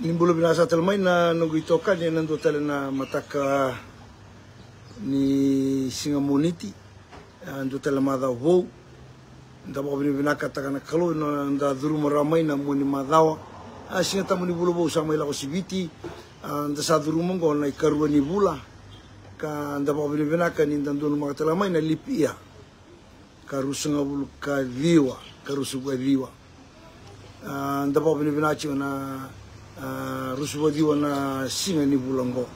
Nimbulu binasa telmai na nunggu itoka ni nandu tele na mataka ni Singamuniti ndu tele madha vou nda bo binaka takana kalu nda duru maramai na muni madhawa singa tamuni bulu bo sama ila osibiti nda sa duru mongo na ikarua ni bula ka nda bo binaka ni ndandu makatela mai na lipia karusunga bulu kadiwa karusuga diwa nda bo binaka na rusubadi wana singa ni bulango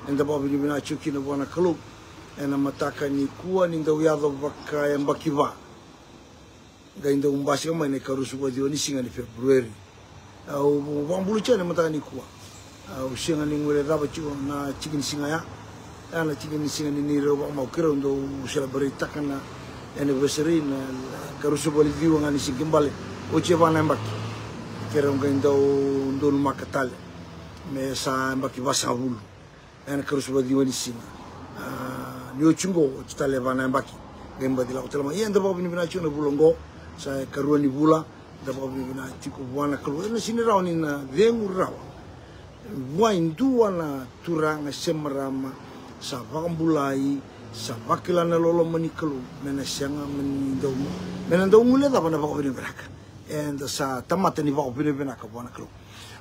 enda babi ni bina chuki na wana kalu ena mataka ni kuwa ni nda uyado baka ya mbakiva ga inda umbasi kama ina karusubadi wani singa ni Februari au wambulu chane mataka ni kuwa au singa ni ngure daba chuo na chiki ni singa ya ana chiki ni singa ni niro wa maukira ndo celebrate takana anniversary na karusubadi diwa ngani singimbale oche bana mbaki kera ungainda ndo makatale me sa mbaki basa bulu ena karusubadi wani singa ni ochungo chitale bana mbaki gemba dila hotel yenda babu ni bina chuna bulongo sa karua ni bula da babu ni bina tiko bwana kalu ena sini raw ni na vengu raw waindu wana turanga semarama sa vambulai sa bakilana lolo manikalu mena sanga mena ndo mule da bana babu ni braka and sa tamata ni vao bine bina ka bona klo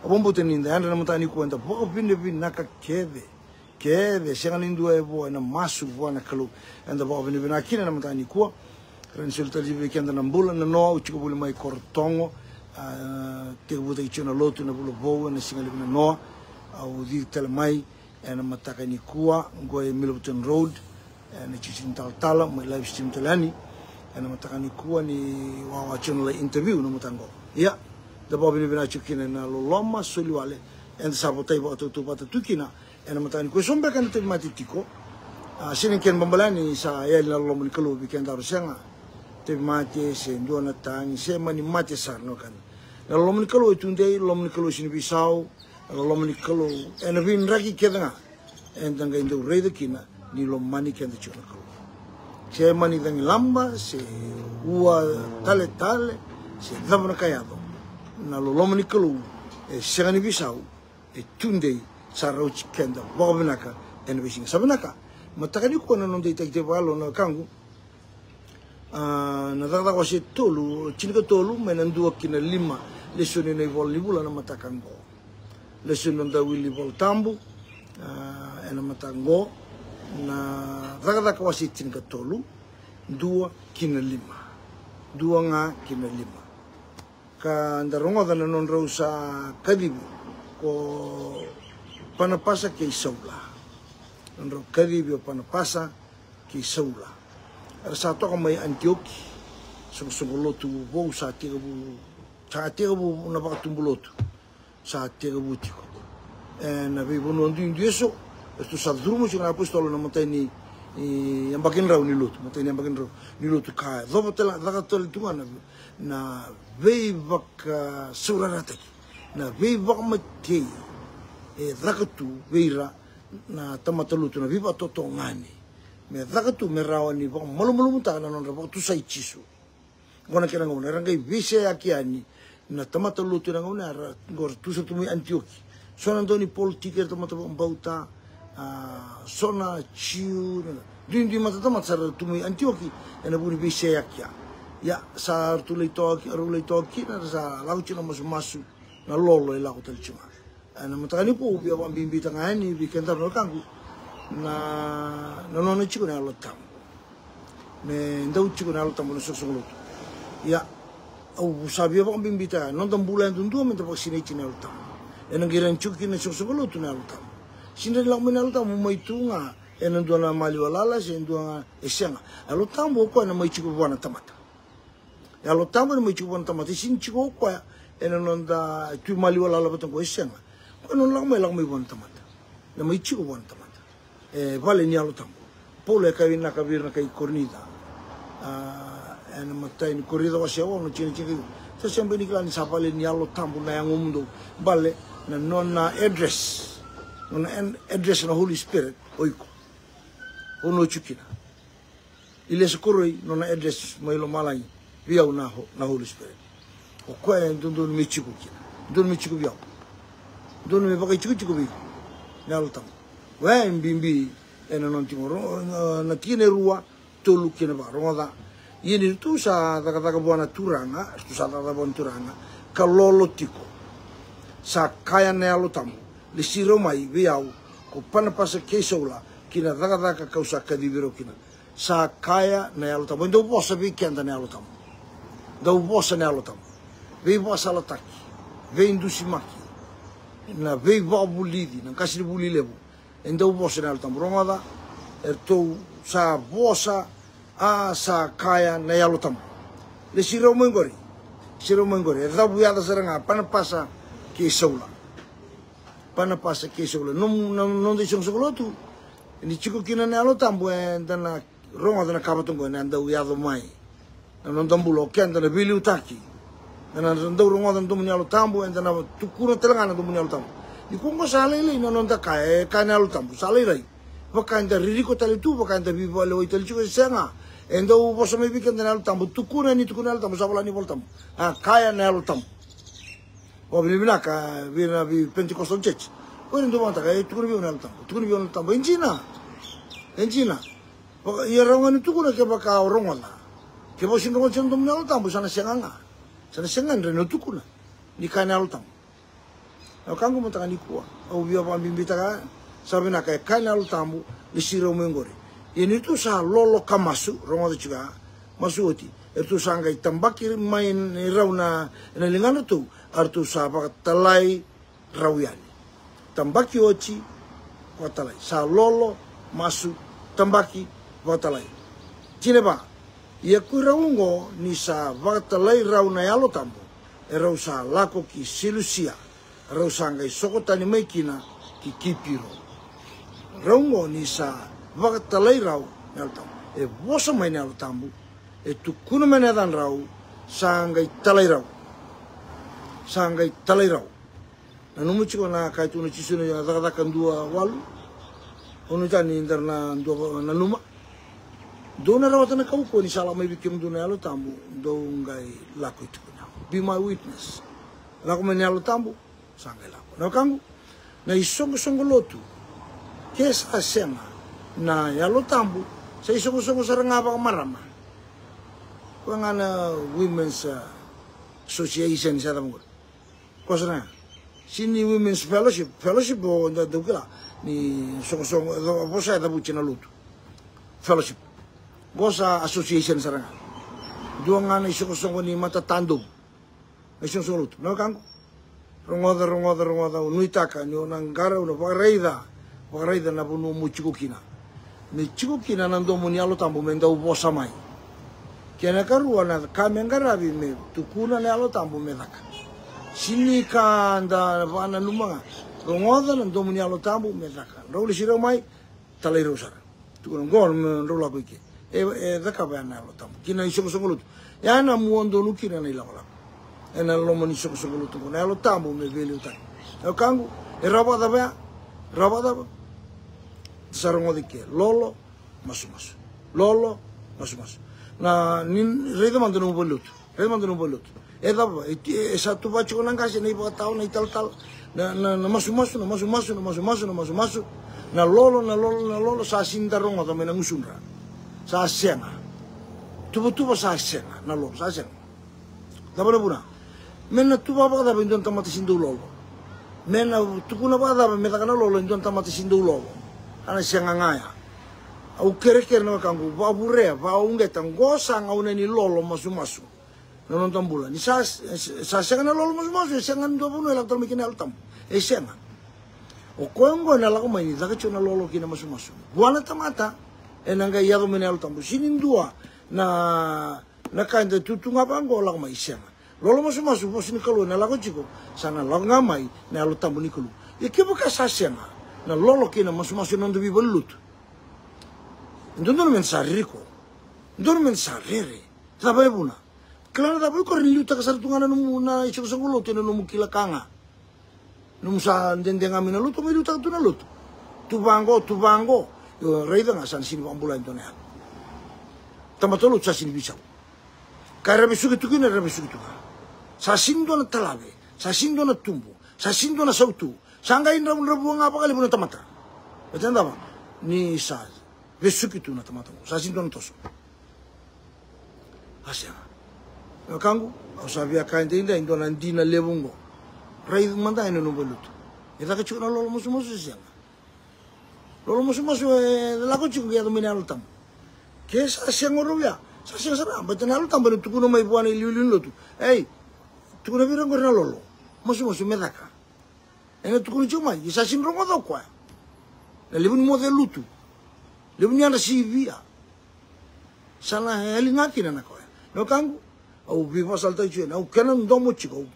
abombo teni nda anda namutani ko enda vao bine bina ka keve senga nindu e bo na masu bona klo enda vao bine bina kina namutani ko rensulta di weekend na mbula na no uchi ko buli mai kortongo te buta ichona lotu na bulu bo na singa libina no au di tel mai ena mataka ni kuwa ngoe Milton Road na chichin tala mai live stream telani ena mataka ni kuwa ni wawa channel interview no mutango ya da babu ni bina chukina na loloma soliwale enda sabotai ba to pata tukina ena mataka ni ko sombe kan te matitiko sinin ken bambalani sa ya la loloma ni kalo weekend arusenga te mate se ndona tang se mani mate sarno kan la loloma ni kalo tunde loloma ni kalo sini bisau loloma ni kalo ena vin raki kedanga enda ngaindo reide kina ni lomani kenda chuna kalo se mani dangi lamba se ua tale se dhamana kayado na loloma ni kalu segani bisau tunde sarau chikenda wabinaka ena bisinga sabinaka matakani ko na nonde ite valo na kangu na dada ko se tolu chinika tolu menandu kina lima lesoni nei vol libula na matakango lesoni nda wili vol tambu ena matango na dada ko se chinika tolu dua kina lima ka ndarongo da non rosa kadibu ko panapasa ke saula ndro kadibu panapasa ke saula era sa to mai Antioki sungolotu bo sa tigabu na ba tumbolotu sa tigabu tiko na vi bono ndieso esto sa drumo ci na apostolo na montani yang bagian raw ni lutu matanya bagian raw ni lutu ka do batala daga tol tuma na vei bak surarata na vei bak mate zakatu veira na tamata lutu na viva toto ngani me zakatu me rawani bak malu muta na non bak tu sai chisu gona kera ngona rangai vise akiani na tamata lutu na ngona gor tu sa tumi Antioki sona doni politika tamata bauta sona chiu dindi matata matsara tumi Antioki ena buni bise yakia ya sa artulei toki na sa lauchi na masu na lolo ila hotel chuma ena matani po bia bambi tangani weekend no kangu na no chiko na lotam me ndau chiko na lotam no sosolo ya au sabia bambi ta non tambula ndundu me ta vaccine china lotam ena giran chuki na sosolo tu na lotam sindre la mena lotam mo itunga ena ndona mali walala se ndona esenga alo tambo ko na mai chiko bwana tamata alo tambo na mai chiko bwana tamata sin chiko ko ena nonda tu mali walala batango esenga ko non la mai bwana tamata na mai chiko bwana tamata vale ni alo tambo pole ka vina ka virna kai cornida ena matai ni corrida wa sewa no chini sa sembe ni klani sa vale ni alo tambo na yang mundo vale na nona address na Holy Spirit oiko ono chukina ile sokoroi nona address mailo malai via na Holy Spirit o kwa ndundu michiku kina ndundu michiku via Dono me pakai cuci bi nalo tam wa bimbi ena non timoro na tiene rua tolu kena ba ronga ini tu sa taka buana turanga tu sa taka buana turanga kalolo tiko sa kaya nalo tam le siro mai viau ko pana pasa kesola kina taka kausa kadiviro kina sa kaya nalo tam ndo posa vi kenda nalo tam do posa nalo tam vi posa la taki vi indusi maki na vei va bulidi na kasi buli lebu endo bosa na alta bromada erto sa bosa a sa kaya na yalutam le siro mengori da buya da seranga pana pasa ke sola non de songolotu ni chico kina na yalutam buenda na ronga na kabatongo na anda uya do mai non tambulo kenda na bili utaki na ndo ronga ndo munyalo tambo enda na tukuna telanga ndo munyalo tambo di kongo sale le no nda kae kanalo tambo sale rai vakanda ririko tale tu vakanda vivo le oitali chuko senga endo posso me weekend na tambo tukuna ni tukuna tambo sabala ni vol tambo a kaya na lo tambo o bibina ka vina vi pentecostal church ko ndo manta ka tukuna vi na tambo enjina ya ronga ni tukuna ke baka ronga na ke bo singo ndo munyalo tambo sana senga sana sengan reno tukuna ni kanal tam au kangu mutaka ni kuwa au biya pa bimbita ka sabi na kai kanal tamu ni siro mengori ini tu sa lolo kamasu rongo de chuga masuoti itu sanga itambaki main rauna na lingana tu artu sa pa talai rauyani tambaki ochi wa talai sa lolo masu tambaki wa talai cineba ia kuraungo ni sa vatalai rau na yalo tambo e rau sa lako ki silusia rau sangai sokotani maikina ki kipiro raungo ni sa vatalai rau na yalo tambo e bosa mai na yalo tambo e tukuna mai na dan rau sangai talai rau na numuchiko na kaitu na chisuna ya zakadakan dua walu onu tani interna dua na numa dona rawatan na kauko ni sala mai bikim dona yalo tambu do ngai lako itu na be my witness lako mai yalo tambu sangai lako na kangu na isongo lotu kesa sema na yalo tambu sa isongo saranga ba marama wangana women's association sa tambu kosana sini women's fellowship bo da dukla ni songo bosa da buchina lutu fellowship bosa association saranga dua ngana isoko ni mata tandum isoko lutu no kangu rongoda nuitaka ni onangara una pagareida na bunu muchikukina ni chikukina nando munialo tambo menda bosa mai kena karua na kamengara bi me tukuna le alo tambo medaka sini kanda vana lumanga rongoda nando munialo tambo medaka roli siro mai talai rosara tukuna gol rola kuike daka bana lo tambo kina isoko lutu ya na muondo lukina na ilawala ena lomo ni isoko lutu na lo tambo me vele utai o kangu e rabada sarongo dike lolo masu na nin reda mandano bolutu e daba e satu bacho nang kasi nei ba tao nei tal na masu na lolo sa sindarongo da menang usunra sa senga tuba sa senga na lolo sa senga daba na buna mena tuba ba da bindon tamati sindu lolo mena tukuna ba da me takana lolo indon tamati sindu lolo ana senga ngaya au kere na kangu ba burea ba ungeta ngosa ngauna ni lolo masu non tambula ni sa senga na lolo masu senga ndo buno electro mikina altam e senga o kongo na lako mai da kacho na lolo kina masu buana tamata enanga yado mena altam sinindua na kainde tutunga bango lako mai senga lolo masu posini kalu na lako chiko sana lako ngamai na altam ni kalu e kebuka sa senga na lolo kina masu non devi belut non mensarico non mensarere sabe buna claro da poi corri luta kasar tungana no na iso sangulo teno no mukila kanga no sa ndendenga mina luto me luta tuna luto tu bango yo reida nga san sini ambula indonea tamatolo cha sini bisa kare bisuki tukina re bisuki tuka sa sindo na talabe sa sindo na tumbo sa sindo na sautu Sanga indra buang apa kali pun tamata. Betul tak apa? Ni sa besuk itu na tamata. Sa sinton toso. Asia. Kangu, au sabia kain tinda indo nandina levungo. Rai manda ino no belut. Ita ka chuna lolo musu siang. Lolo musu la ko chuku ya domina altam. Ke sa siang orobia. Sa siang sara, betul altam belut kuno mai buana liulun lotu. Hey, tukuna virang gorna lolo. Musu medaka. Ena tukuna chuma, isa sin rongo do kwa. Na levun mo de lutu. Levun yana si via. Sana elingaki na ko. No kangu. Au viva salta chue na kenan domo chico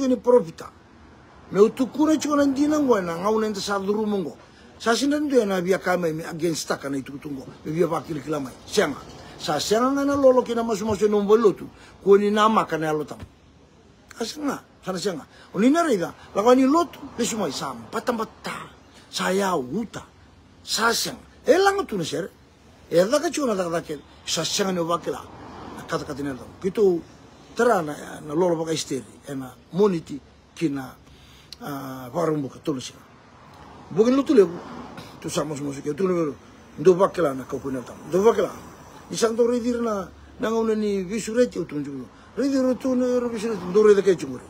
ni profita me utukura chico na ndina ngo na ngau nenda sa duru mongo sa sinando na via kama me against taka na itutungo me via bakil kilamai senga sa senga na lolo kina masu no bolotu ko ni nama kana lotam asanga sana senga oni na rega lagani lotu besumai sam patambata saya uta sa senga elang tu na ser eda ka chuna da ke sa senga no bakila kata nela gitu terana na lolo baka isteri ena moniti kina warung buka tulus bukan lutu lebu tu sama ke tu lebu do bakela na kau punya tam do bakela isang to redir na ngau ni visureti utun julo redir tu ne visureti do redir ke chumur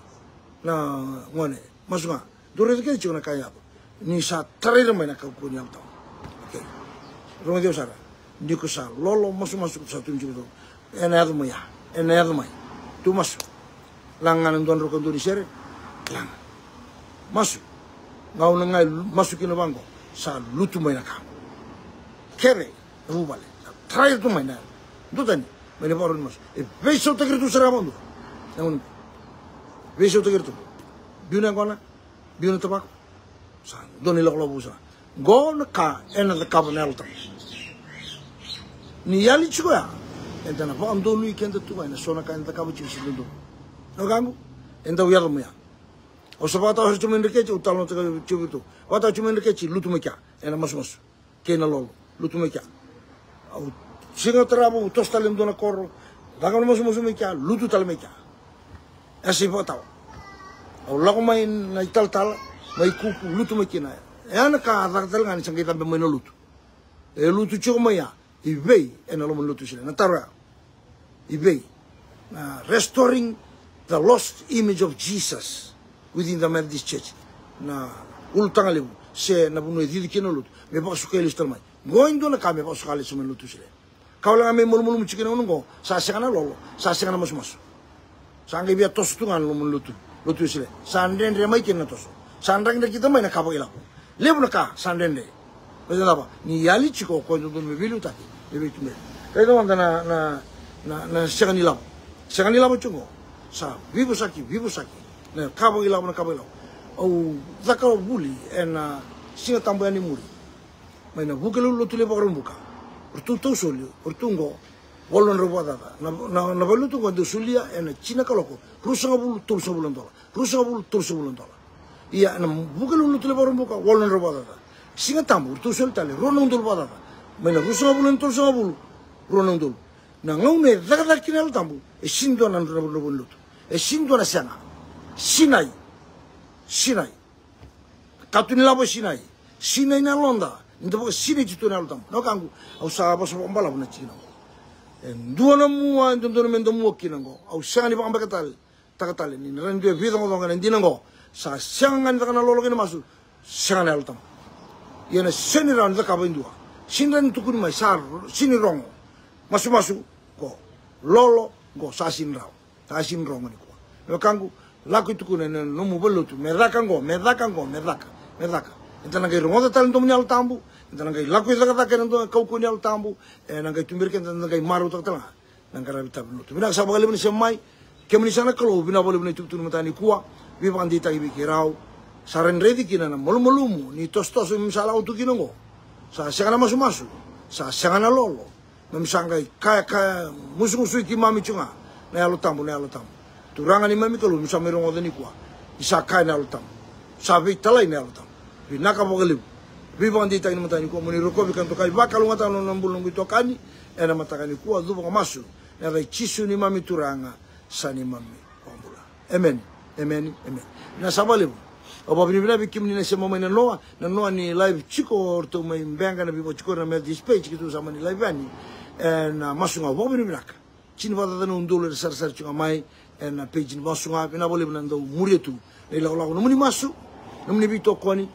na ngone masuma do redir ke chuna kaya ni sa tarir mai na kau punya tam okay rongo dio sara ndiko sa lolo masuk satu julo enado mai tu masuk langan don rokon do disere lang masuk ngau ngai masukin bango sa lutu mai nakam kere rubale trai tu mai na do tani mene baru mas e beso te gritu sera mondo namun beso te gritu biuna gona biuna tabak sa doni lo busa gona ka ena de kabonel ta ni yali chua enta na pam do lui kenda tu vai na sona ka enta ka buchi silundo no gangu enta uyar mo ya o sabata o chumen reke u talon te chubitu wata chumen reke lutu me kya ena mas ke na lolo lutu me kya au singa trabo to stalem do na korro daga mas me kya lutu tal me kya asi bota au lago mai na tal mai kuku lutu me kina ena ka dal ngani sangita be mo lutu e lutu chuma ya ibei ena lo lutu sile na tara ibei restoring the lost image of Jesus within the Methodist Church na ultanga lebu se na bunu edidi kino lutu me ba su kele stalmai goindo na kame ba su kale sumen lutu sile kawla ngame mul chikina ungo sa sengana lolo sa sengana mas sangai bia tos tungan lo lutu sile sanden re mai kina tos sandang de kita mai na kabo ila lebu na ka sanden de betul apa ni yali chiko ko do me bilu ta lebe tume kaido na segani lam chungo sa vivo saki na kabo ila au zakaro buli ena singa tambo ani muri mai na bukelu lutu le bakron buka urtu to solio urtungo wolon robada na valutu ko do sulia ena china kaloko rusanga bulu tulso bulondola iya na bukelu lutu le bakron buka wolon robada singa tambo urtu soltale ronondol badada mai na rusanga bulon tulso bulu ronondol na ngaune daga kinal tambu e sindo na no lutu e sindo na sana sinai katuni labo sinai na londa ndo sinai jitu na tambu no kangu au sa ba so mbala na chino en duona mua ndo mendo mua kinango au sani ba takatale ni rende vida ngo ngana ndinango sa sangan daga na lolo kina masu sana al tambu yana seni ran da kabindua sinran tukuni mai sar sini rongo masu ko lolo go sasin rongo ni ko no kangu laku tukune no mu bolutu medaka entana ngai rongo tal ndo munyal tambu entana ngai laku daga ka ndo kau kunyal tambu ngai tumbir ken ngai maru tak tala nangara bita bolutu bina sa bagali ni semai kemni sana kalau bina bolu ni tutun matani kuwa bi bandi tai bi kirau saren redi kinana molumumu ni tostos misala utu kinongo sa sangana masu sa sangana lolo memsangai kaya musu ki mami chunga na yalo tambu turanga ni mami kalau misamero ngodeni kwa isa kaya na yalo tambu sabi talai na yalo tambu binaka bogali bi bandi tai matani ko muni roko bikan to kai bakalu ngata no nambulungu to kani ena matakani kwa dhubo masu na vai chisu ni mami turanga sani mami ombula amen na sabale o ba bina bikim ni se mama na noa ni live chico orto mai benga na bibo chico na mel space kitu sama ni live ani na masunga bo bina ka chini vada na $1 sar chunga mai na page ni masunga bina bole bina ndo murietu nei la no muni masu no muni bito kwani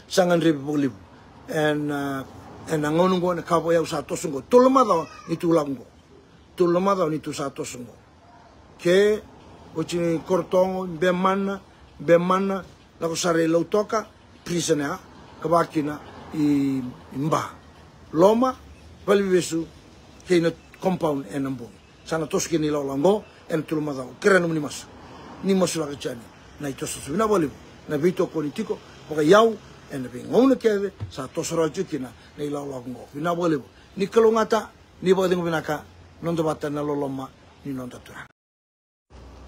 sangan rebe bole na ngono ngo na kabo ya sa tosungo tolomada ni tulango tolomada ni tu sa tosungo ke o chini kortongo bemana la ko sare lo toka prisonea kabakina i mba loma valvesu ke na compound enambo sana toski ni lo lango en tolomada kerano ni masu la chani na itoso na bole na vito politiko poka yau en be ngone keve sa tosoro jukina nei la lango bina bole ni kalongata ni bodeng binaka non dobata na loloma ni non datura